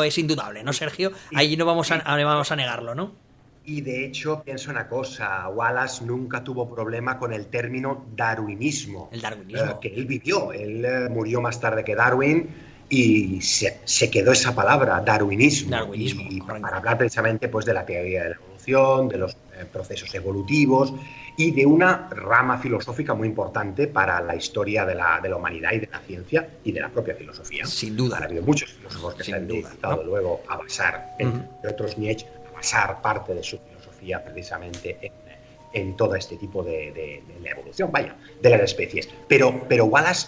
es indudable, ¿no, Sergio? Ahí no vamos a negarlo, ¿no? Y de hecho, pienso una cosa, Wallace nunca tuvo problema con el término darwinismo, El darwinismo. que él vivió. Él murió más tarde que Darwin y se quedó esa palabra, darwinismo, y para hablar precisamente pues, de la teoría de la evolución, de los procesos evolutivos y de una rama filosófica muy importante para la historia de la humanidad y de la ciencia y de la propia filosofía. Sin duda. Ha habido muchos filósofos que se han dedicado luego a basar, entre otros Nietzsche, basar parte de su filosofía precisamente en todo este tipo de la evolución, vaya, de las especies. Pero Wallace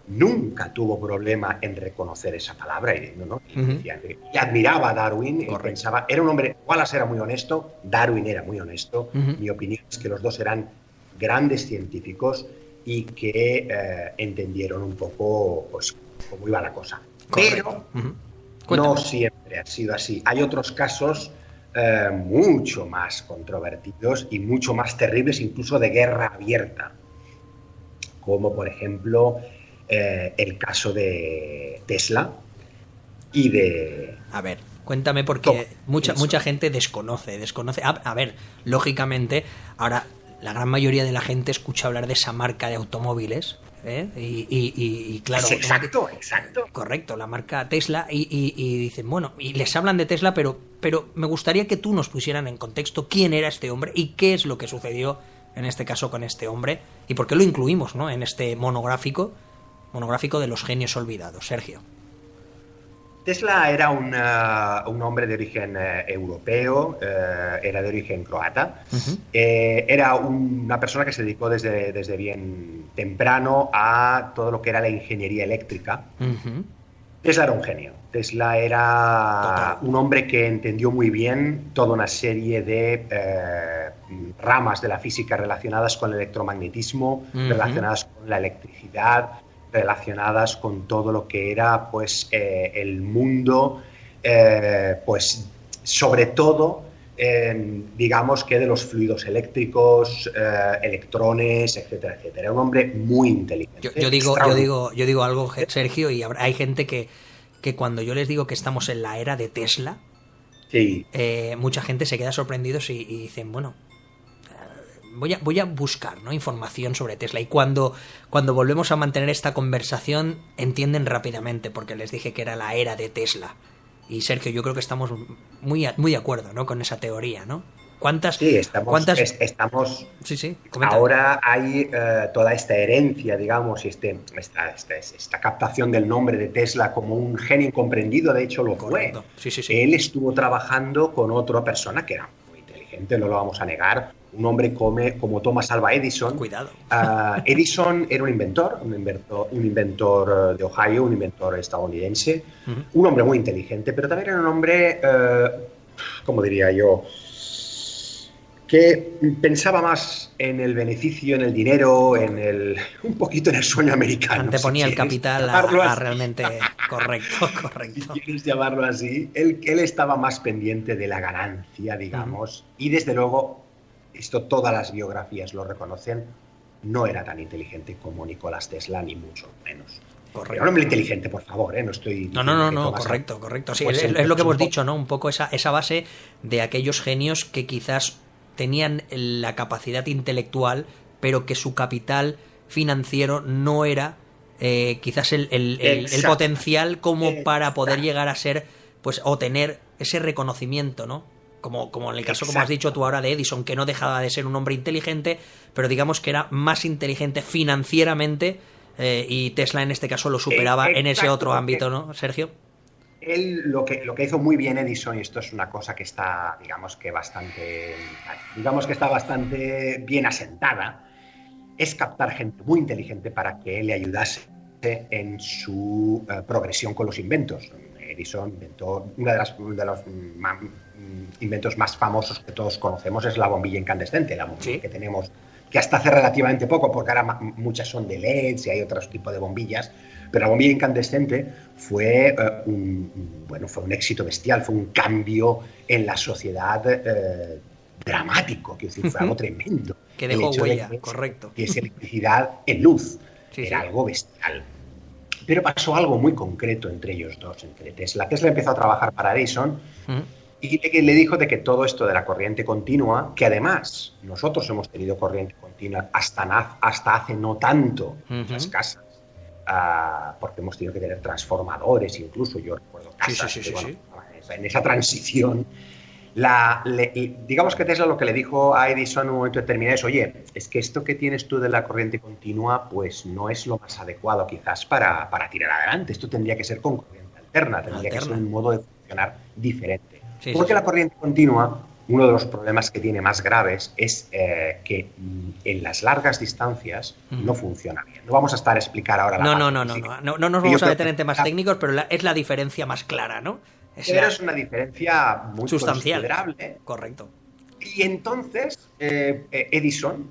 nunca tuvo problema en reconocer esa palabra y decía que admiraba a Darwin y pensaba, era un hombre, Wallace era muy honesto, Darwin era muy honesto, mi opinión es que los dos eran grandes científicos y que entendieron un poco pues, cómo iba la cosa. Pero no siempre ha sido así. Hay otros casos mucho más controvertidos y mucho más terribles, incluso de guerra abierta, como por ejemplo el caso de Tesla y de... A ver, cuéntame porque mucha gente desconoce. A ver, lógicamente, ahora la gran mayoría de la gente escucha hablar de esa marca de automóviles, y claro, exacto. Correcto, la marca Tesla y dicen, bueno, y les hablan de Tesla, pero me gustaría que tú nos pusieran en contexto quién era este hombre y qué es lo que sucedió en este caso con este hombre y por qué lo incluimos, ¿no?, en este monográfico de los genios olvidados. Sergio. Tesla era un hombre de origen europeo, era de origen croata. Era una persona que se dedicó desde bien temprano a todo lo que era la ingeniería eléctrica. Tesla era un genio. Tesla era un hombre que entendió muy bien toda una serie de ramas de la física relacionadas con el electromagnetismo, relacionadas con la electricidad, relacionadas con todo lo que era pues el mundo, pues sobre todo digamos que de los fluidos eléctricos, electrones, etcétera, etcétera. Era un hombre muy inteligente. Yo digo algo, Sergio, y hay gente que cuando yo les digo que estamos en la era de Tesla, sí, mucha gente se queda sorprendidos y dicen, bueno, voy a buscar, ¿no?, información sobre Tesla, y cuando volvemos a mantener esta conversación entienden rápidamente porque les dije que era la era de Tesla. Y Sergio, yo creo que estamos muy de acuerdo, ¿no?, con esa teoría, ¿no? Sí, estamos sí, ahora hay toda esta herencia, digamos, y esta captación del nombre de Tesla como un genio incomprendido. De hecho lo fue. Sí. Él estuvo trabajando con otra persona que era muy inteligente, no lo vamos a negar, un hombre como Thomas Alva Edison. Cuidado. Edison era un inventor de Ohio, un inventor estadounidense, un hombre muy inteligente, pero también era un hombre, ¿cómo diría yo?, que pensaba más en el beneficio, en el dinero, un poquito en el sueño americano. Anteponía el capital a realmente... Correcto. Si quieres llamarlo así, él estaba más pendiente de la ganancia, digamos, y desde luego, esto todas las biografías lo reconocen, no era tan inteligente como Nicolás Tesla, ni mucho menos. Correcto. Era un hombre inteligente, por favor, no estoy... No, correcto. Sí, es lo que hemos dicho, ¿no? Un poco esa base de aquellos genios que quizás tenían la capacidad intelectual, pero que su capital financiero no era quizás el potencial como para poder llegar a ser, pues, o tener ese reconocimiento, ¿no? Como en el caso, como has dicho tú ahora, de Edison, que no dejaba de ser un hombre inteligente, pero digamos que era más inteligente financieramente, y Tesla en este caso lo superaba en ese otro ámbito, ¿no, Sergio? Él lo que hizo muy bien Edison, y esto es una cosa que está, digamos que está bastante bien asentada, es captar gente muy inteligente para que le ayudase en su progresión con los inventos. Edison inventó uno de los inventos más famosos que todos conocemos, es la bombilla incandescente, la bombilla que tenemos, que hasta hace relativamente poco, porque ahora muchas son de LEDs y hay otros tipos de bombillas, pero la bombilla incandescente fue un éxito bestial, fue un cambio en la sociedad dramático, quiero decir, fue algo tremendo. Que dejó huella, correcto. Y esa electricidad en luz, era algo bestial. Pero pasó algo muy concreto entre ellos dos, entre Tesla. Tesla empezó a trabajar para Edison y le dijo de que todo esto de la corriente continua, que además nosotros hemos tenido corriente continua hasta hace no tanto en las casas, porque hemos tenido que tener transformadores, incluso yo recuerdo casas en esa transición. Digamos que Tesla lo que le dijo a Edison en un momento determinado es: oye, es que esto que tienes tú de la corriente continua pues no es lo más adecuado quizás para tirar adelante. Esto tendría que ser con corriente alterna, tendría que ser un modo de funcionar diferente. Porque la corriente continua, uno de los problemas que tiene más graves es que en las largas distancias no funciona bien. No vamos a estar a explicar ahora No nos vamos a meter en temas técnicos, pero es la diferencia más clara, ¿no? Pero es una diferencia muy sustancial, considerable. Correcto. Y entonces Edison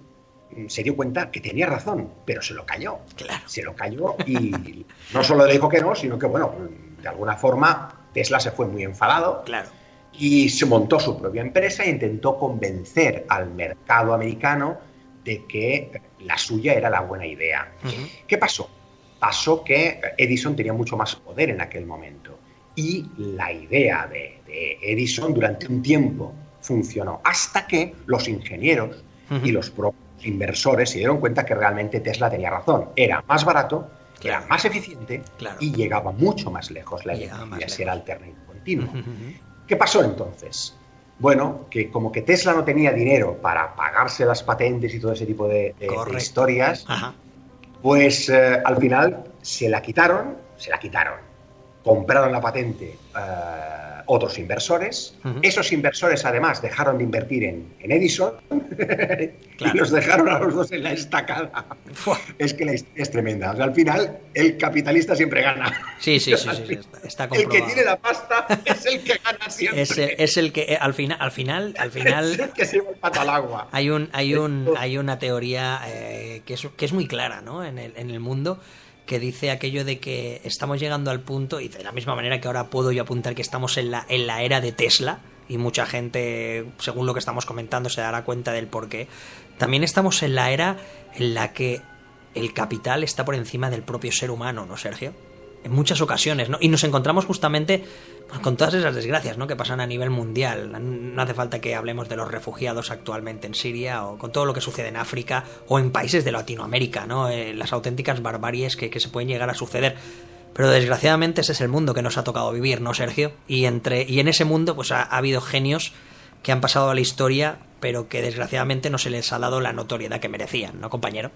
se dio cuenta que tenía razón, pero se lo calló. Claro. Se lo calló y no solo le dijo que no, sino que, bueno, de alguna forma Tesla se fue muy enfadado. Claro. Y se montó su propia empresa e intentó convencer al mercado americano de que la suya era la buena idea. ¿Qué pasó? Pasó que Edison tenía mucho más poder en aquel momento. Y la idea de Edison durante un tiempo funcionó, hasta que los ingenieros y los propios inversores se dieron cuenta que realmente Tesla tenía razón. Era más barato, era más eficiente y llegaba mucho más lejos la electricidad, si era alterna y continua. ¿Qué pasó entonces? Bueno, que como que Tesla no tenía dinero para pagarse las patentes y todo ese tipo de historias, pues al final se la quitaron. Compraron la patente otros inversores. Esos inversores, además, dejaron de invertir en Edison y los dejaron a los dos en la estacada. Es que la historia es tremenda. O sea, al final, el capitalista siempre gana. Sí, está comprobado. El que tiene la pasta es el que gana siempre. Es el que, al final es el que se lleva el pato al agua. Hay una teoría que es muy clara, ¿no? En el mundo, que dice aquello de que estamos llegando al punto, y de la misma manera que ahora puedo yo apuntar que estamos en la era de Tesla, y mucha gente, según lo que estamos comentando, se dará cuenta del porqué. También estamos en la era en la que el capital está por encima del propio ser humano, ¿no, Sergio? En muchas ocasiones, ¿no? Y nos encontramos justamente con todas esas desgracias, ¿no?, que pasan a nivel mundial. No hace falta que hablemos de los refugiados actualmente en Siria, o con todo lo que sucede en África o en países de Latinoamérica, ¿no? Las auténticas barbaries que se pueden llegar a suceder. Pero desgraciadamente ese es el mundo que nos ha tocado vivir, ¿no, Sergio? Y en ese mundo pues ha habido genios que han pasado a la historia, pero que desgraciadamente no se les ha dado la notoriedad que merecían, ¿no, compañero?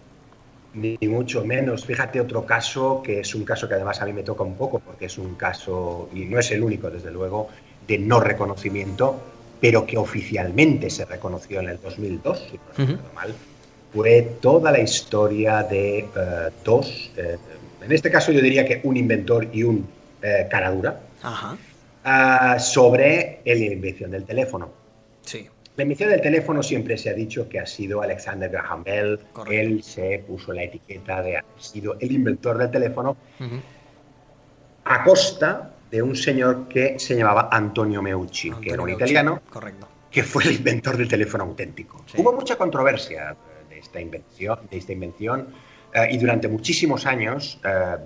Ni mucho menos. Fíjate otro caso, que es un caso que además a mí me toca un poco, porque es un caso, y no es el único desde luego, de no reconocimiento, pero que oficialmente se reconoció en el 2002, si no recuerdo mal. Fue toda la historia de dos, en este caso yo diría que un inventor y un caradura, sobre la invención del teléfono. Sí. La invención del teléfono siempre se ha dicho que ha sido Alexander Graham Bell. Correcto. Él se puso la etiqueta de haber sido el inventor del teléfono a costa de un señor que se llamaba Antonio Meucci, que era un italiano, que fue el inventor del teléfono auténtico. Sí. Hubo mucha controversia de esta invención y durante muchísimos años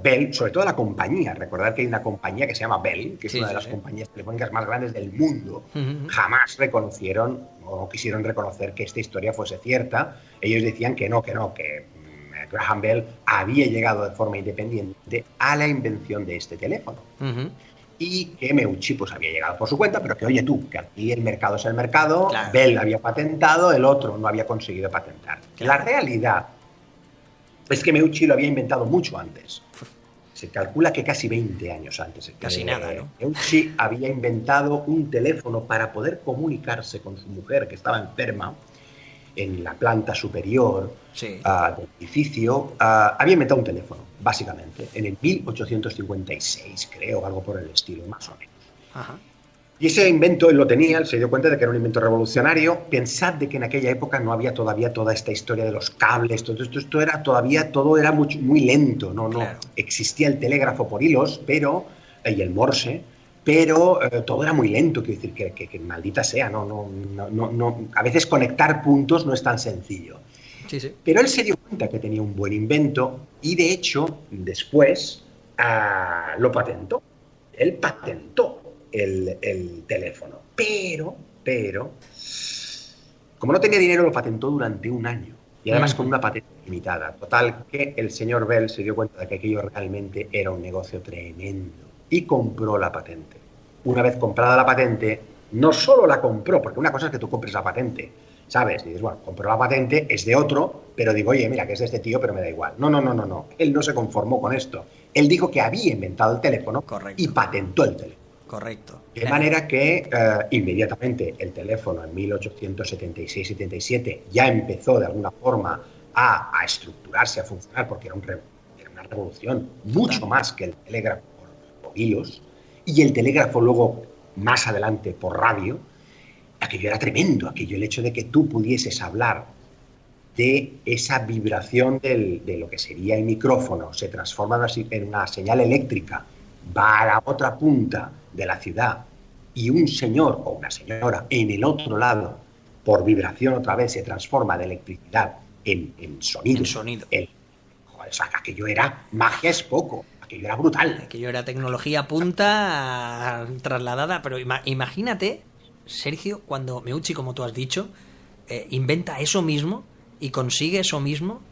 Bell, sobre todo la compañía, recordad que hay una compañía que se llama Bell, que es una de las compañías telefónicas más grandes del mundo, jamás reconocieron o quisieron reconocer que esta historia fuese cierta. Ellos decían que Graham Bell había llegado de forma independiente a la invención de este teléfono. Y que Meucci pues había llegado por su cuenta, pero que, oye tú, que aquí el mercado es el mercado, claro. Bell había patentado, el otro no había conseguido patentar. Claro. La realidad es que Meucci lo había inventado mucho antes. Se calcula que casi 20 años antes. Casi nada, ¿no? Meucci había inventado un teléfono para poder comunicarse con su mujer, que estaba enferma, en la planta superior del edificio. Había inventado un teléfono, básicamente, en el 1856, creo, algo por el estilo, más o menos. Ajá. Y ese invento él lo tenía, él se dio cuenta de que era un invento revolucionario. Pensad de que en aquella época no había todavía toda esta historia de los cables, todo era muy lento, no existía el telégrafo por hilos, y el Morse, pero todo era muy lento, quiero decir que maldita sea, a veces conectar puntos no es tan sencillo. Sí. Pero él se dio cuenta que tenía un buen invento y de hecho después lo patentó. Él patentó el teléfono. Pero, como no tenía dinero, lo patentó durante un año. Y además con una patente limitada. Total, que el señor Bell se dio cuenta de que aquello realmente era un negocio tremendo. Y compró la patente. Una vez comprada la patente, no solo la compró, porque una cosa es que tú compres la patente, ¿sabes? Y dices, bueno, compró la patente, es de otro, pero digo, oye, mira, que es de este tío, pero me da igual. No. Él no se conformó con esto. Él dijo que había inventado el teléfono. Correcto. Y patentó el teléfono. Correcto. De manera que inmediatamente el teléfono en 1876-77 ya empezó de alguna forma a estructurarse, a funcionar, porque era una revolución, mucho más que el telégrafo por hilos, y el telégrafo luego, más adelante, por radio. Aquello era tremendo, aquello, el hecho de que tú pudieses hablar de esa vibración de lo que sería el micrófono, se transforma en una señal eléctrica, va a la otra punta de la ciudad y un señor o una señora en el otro lado, por vibración otra vez, se transforma de electricidad en sonido. En sonido. Joder, o sea, que aquello era magia, es poco. Aquello era brutal. Aquello era tecnología punta trasladada, pero imagínate, Sergio, cuando Meucci, como tú has dicho, inventa eso mismo y consigue eso mismo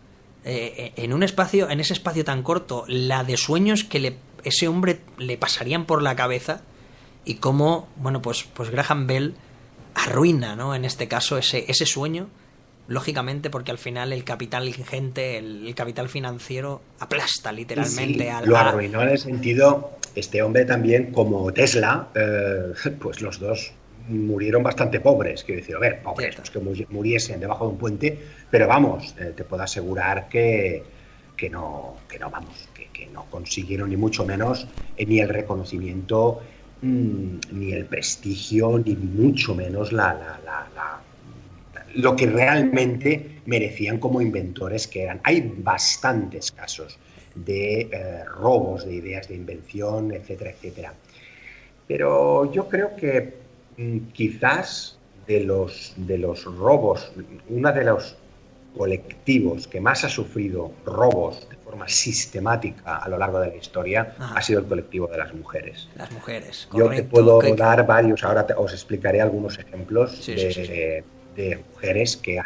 en ese espacio tan corto, la de sueños que ese hombre le pasarían por la cabeza y cómo, bueno, pues Graham Bell arruina, ¿no? En este caso ese sueño, lógicamente, porque al final el capital ingente, el capital financiero aplasta literalmente lo arruinó en el sentido, este hombre también, como Tesla, pues los dos murieron bastante pobres, quiero decir, a ver, pobres, pues que muriesen debajo de un puente, pero vamos, te puedo asegurar que no consiguieron ni mucho menos ni el reconocimiento, ni el prestigio, ni mucho menos lo que realmente merecían como inventores que eran. Hay bastantes casos de robos de ideas de invención, etcétera, etcétera. Pero yo creo que quizás de los robos, uno de los colectivos que más ha sufrido robos de forma sistemática a lo largo de la historia ha sido el colectivo de las mujeres. Las mujeres, correcto. Yo te puedo dar varios, ahora os explicaré algunos ejemplos de mujeres que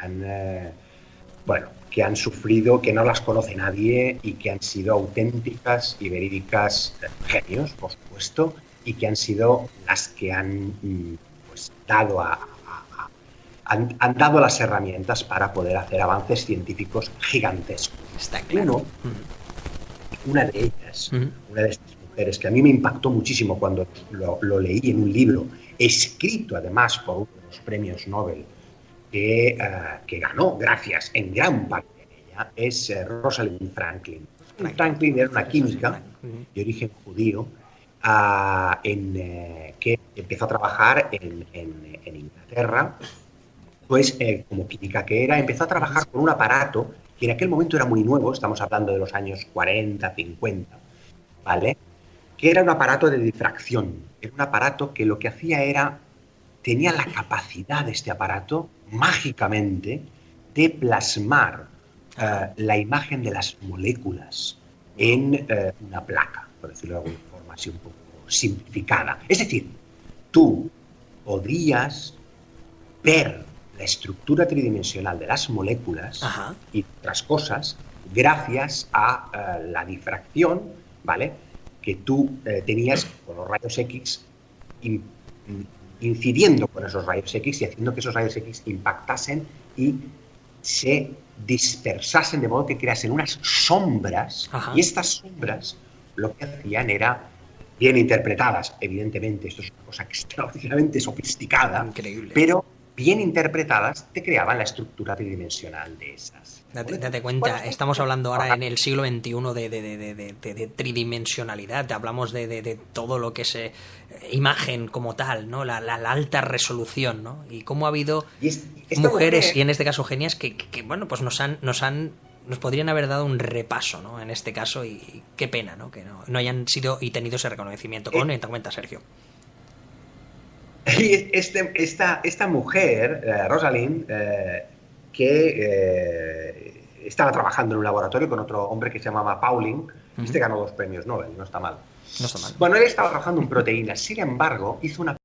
han sufrido, que no las conoce nadie y que han sido auténticas y verídicas genios, por supuesto, y que han sido las que han dado las herramientas para poder hacer avances científicos gigantescos. Está claro. Una de ellas, una de estas mujeres, que a mí me impactó muchísimo cuando lo leí en un libro, escrito además por uno de los premios Nobel, que ganó gracias en gran parte de ella, es Rosalind Franklin. Franklin era una química de origen judío, que empezó a trabajar en Inglaterra, pues como química que era, empezó a trabajar con un aparato que en aquel momento era muy nuevo, estamos hablando de los años 40, 50, ¿vale? Que era un aparato de difracción. Era un aparato que lo que hacía era, tenía la capacidad de este aparato, mágicamente, de plasmar la imagen de las moléculas en una placa, por decirlo de alguna forma así un poco simplificada. Es decir, tú podrías ver la estructura tridimensional de las moléculas y otras cosas gracias a la difracción, ¿vale?, que tú tenías con los rayos X, incidiendo con esos rayos X y haciendo que esos rayos X impactasen y se dispersasen de modo que creasen unas sombras. Y estas sombras lo que hacían era, bien interpretadas, evidentemente, esto es una cosa extraordinariamente sofisticada, increíble, pero bien interpretadas te creaban la estructura tridimensional de esas. Date cuenta, estamos hablando ahora en el siglo XXI de tridimensionalidad, hablamos de todo lo que es imagen como tal, ¿no? La alta resolución, ¿no? Y cómo ha habido mujeres, y en este caso genias, que bueno, pues nos podrían haber dado un repaso, ¿no? En este caso, y qué pena, ¿no? Que no hayan sido y tenido ese reconocimiento. ¿Cómo te cuenta, Sergio? Esta mujer, Rosalind, que estaba trabajando en un laboratorio con otro hombre que se llamaba Pauling. Ganó 2 premios Nobel, no está mal. No está mal. Bueno, él estaba trabajando en proteínas, sin embargo, hizo una